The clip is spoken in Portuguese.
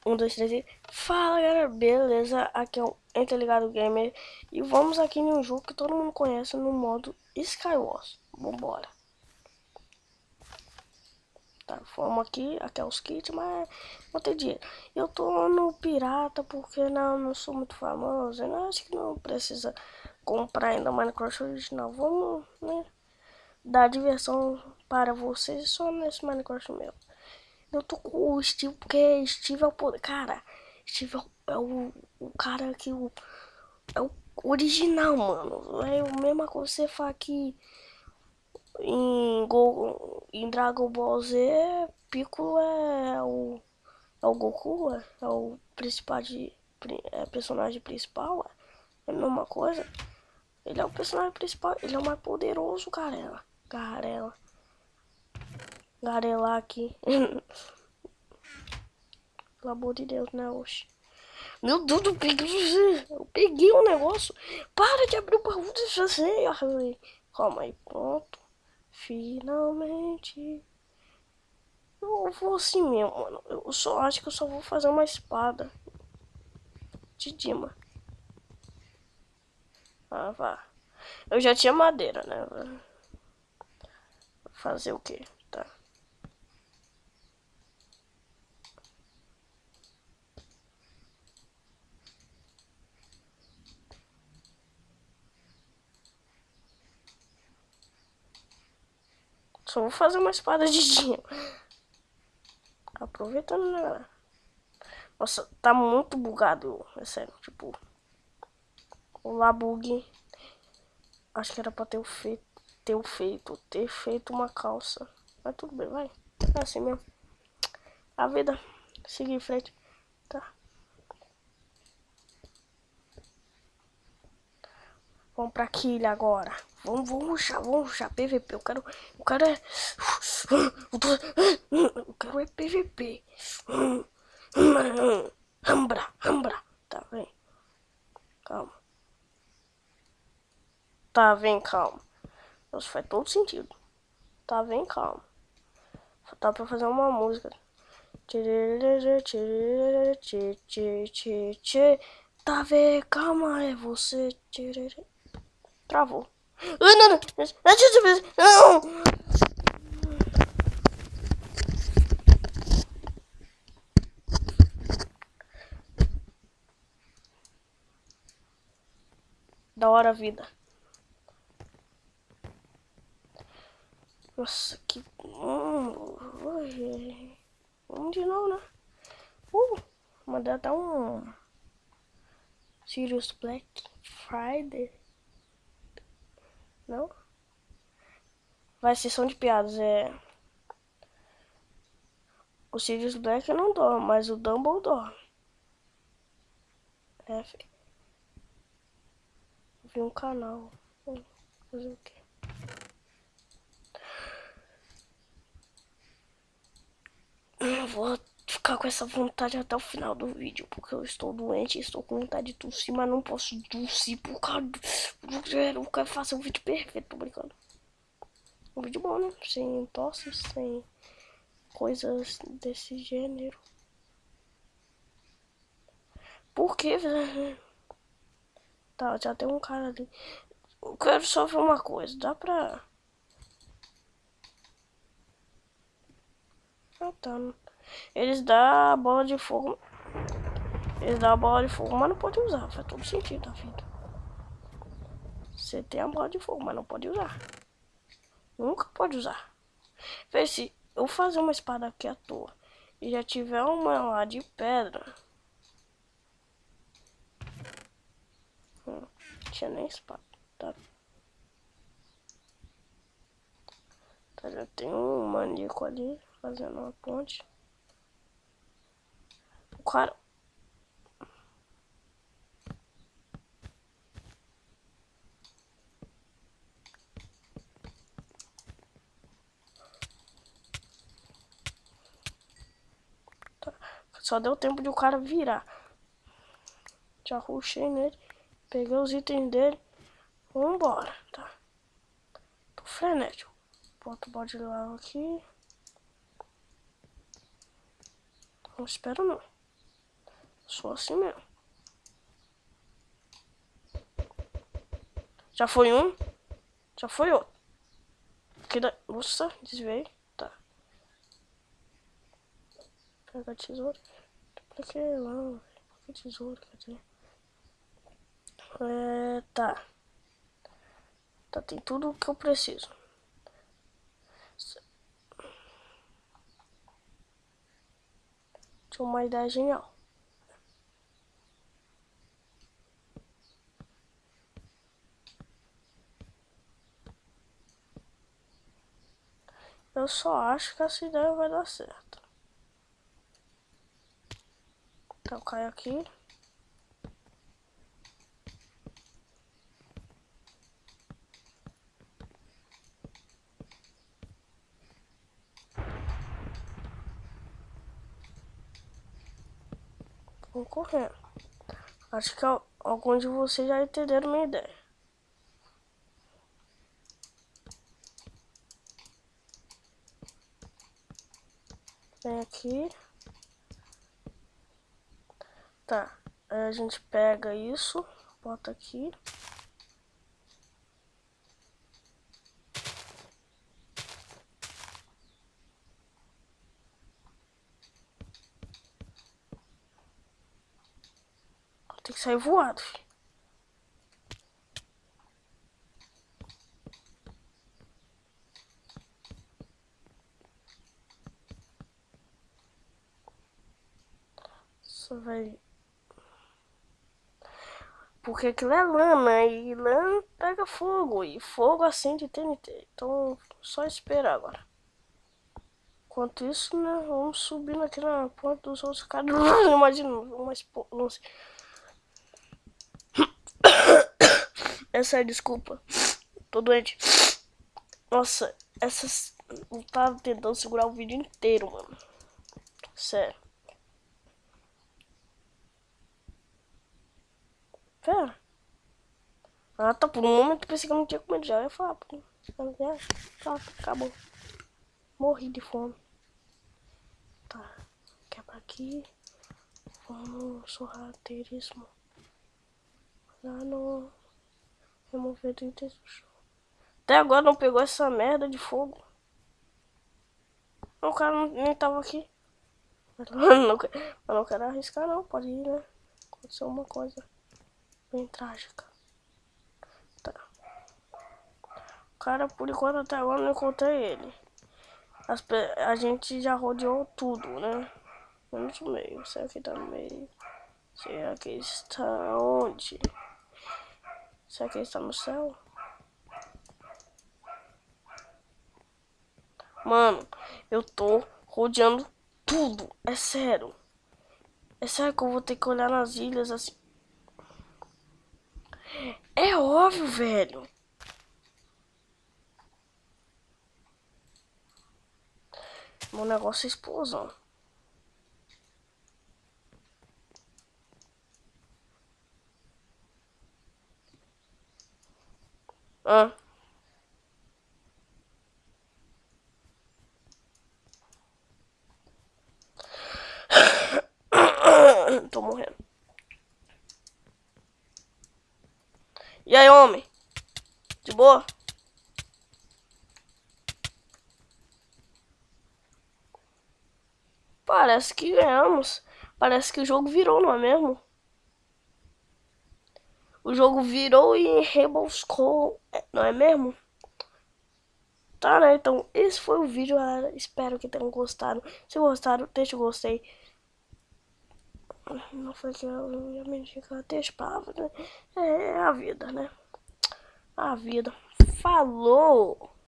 Um, dois, três e... Fala galera, beleza? Aqui é o Interligado Gamer. E vamos aqui em um jogo que todo mundo conhece no modo Skywars. Vambora. Tá, vamos aqui é os kits, mas não tem dinheiro. Eu tô no pirata porque não sou muito famoso. Eu acho que não precisa comprar ainda Minecraft original. Vamos, né, dar diversão para vocês só nesse Minecraft mesmo. Eu tô com o Steve, porque Steve é o poder. Cara, Steve é o cara que é o original, mano. É a mesma coisa que você fala que em Dragon Ball Z, Piccolo é o Goku, é o principal personagem principal. É a mesma coisa. Ele é o personagem principal, ele é o mais poderoso, Garela aqui. Pelo amor de Deus, né, oxe. Meu Deus, eu peguei um negócio. Para de abrir o baú desse assim. Calma aí, pronto. Finalmente. Eu vou assim mesmo, mano. Eu só acho que eu só vou fazer uma espada de Dima. Ah, vá. Eu já tinha madeira, né? Fazer o quê? Tá. Só vou fazer uma espada de Dima. Aproveitando, né, galera? Nossa, tá muito bugado. É sério, tipo. O Labug. Acho que era pra ter feito uma calça. Mas tudo bem, vai. É assim mesmo. A vida. Seguir em frente. Tá. Vamos pra quilha agora. Vamos rushar PVP. Eu quero é PVP. Rambra. Tá, vem. Calma. Tá, vem, calma. Nossa, faz todo sentido. Tá, vem, calma. Tá pra fazer uma música. Tá, vem, calma, é você. Travou. Não. Da hora a vida. Nossa, que... Vamos de novo, né? Mandei até um... Sirius Black Friday. Não? Vai ser sessão de piadas, é... O Sirius Black não dorme, mas o Dumbledore. É, filho. Vi um canal. Fazer o quê? Eu vou ficar com essa vontade até o final do vídeo, porque eu estou doente e estou com vontade de tossir, mas não posso tossir por causa do... Eu quero fazer um vídeo perfeito, tô brincando. Um vídeo bom, né? Sem tosse, sem coisas desse gênero. Por que? Tá, já tem um cara ali. Eu quero só ver uma coisa, dá pra... Ah, tá. Eles dão a bola de fogo. Eles dão a bola de fogo, mas não pode usar. Faz todo sentido a vida. Você tem a bola de fogo, mas não pode usar. Nunca pode usar. Vê se eu fazer uma espada aqui à toa e já tiver uma lá de pedra. Não tinha nem espada. Tá, já tem um maníaco ali fazendo uma ponte. O cara... Só deu tempo de o cara virar. Já rushei nele. Peguei os itens dele. Vambora, tá. Tô frenético. Bota o bode lá aqui. Não espero não. Sou assim mesmo. Já foi um. Já foi outro. Nossa, desviei. Tá. Pega a tesoura. Pra que não? Que tesoura, quer dizer. Tá. Tá, tem tudo o que eu preciso. Tinha uma ideia genial. Eu só acho que essa ideia vai dar certo. Então cai aqui. Vamos correndo. Acho que alguns de vocês já entenderam minha ideia. Vem aqui. Tá. Aí a gente pega isso. Bota aqui. Tem que sair voado, filho. Isso vai... Porque aquilo é lama e lama pega fogo. E fogo acende TNT. Então, só esperar agora. Enquanto isso, né, vamos subindo aqui na ponta dos outros caras. Imagina, não sei. Essa é desculpa. Tô doente. Nossa, essas... Eu tava tentando segurar o vídeo inteiro, mano. Sério. Pera. Ah, tá. Por um momento eu pensei que eu não tinha comido já. Eu ia falar, pô. Tá, acabou. Morri de fome. Tá. Quebra aqui. Vamos sorrateirismo. Lá no... Remover do item do chão. Até agora não pegou essa merda de fogo. O cara nem tava aqui. Mas não quero arriscar não. Pode ir, né? Aconteceu uma coisa bem trágica. Tá. O cara, por enquanto, até agora não encontrei ele. A gente já rodeou tudo, né? Menos o meio. Será que tá no meio? Será que está onde? Será que ele está no céu? Mano, eu tô rodeando tudo. É sério. É sério que eu vou ter que olhar nas ilhas assim. É óbvio, velho. Meu negócio é explosão. Ah. Tô morrendo. E aí, homem? De boa? Parece que ganhamos. Parece que o jogo virou, não é mesmo? O jogo virou e rebuscou, não é mesmo? Tá, né? Então, esse foi o vídeo, galera. Espero que tenham gostado. Se gostaram, deixa o gostei. Não foi que eu ia me indicar, deixa palavra, né? É a vida, né? A vida. Falou!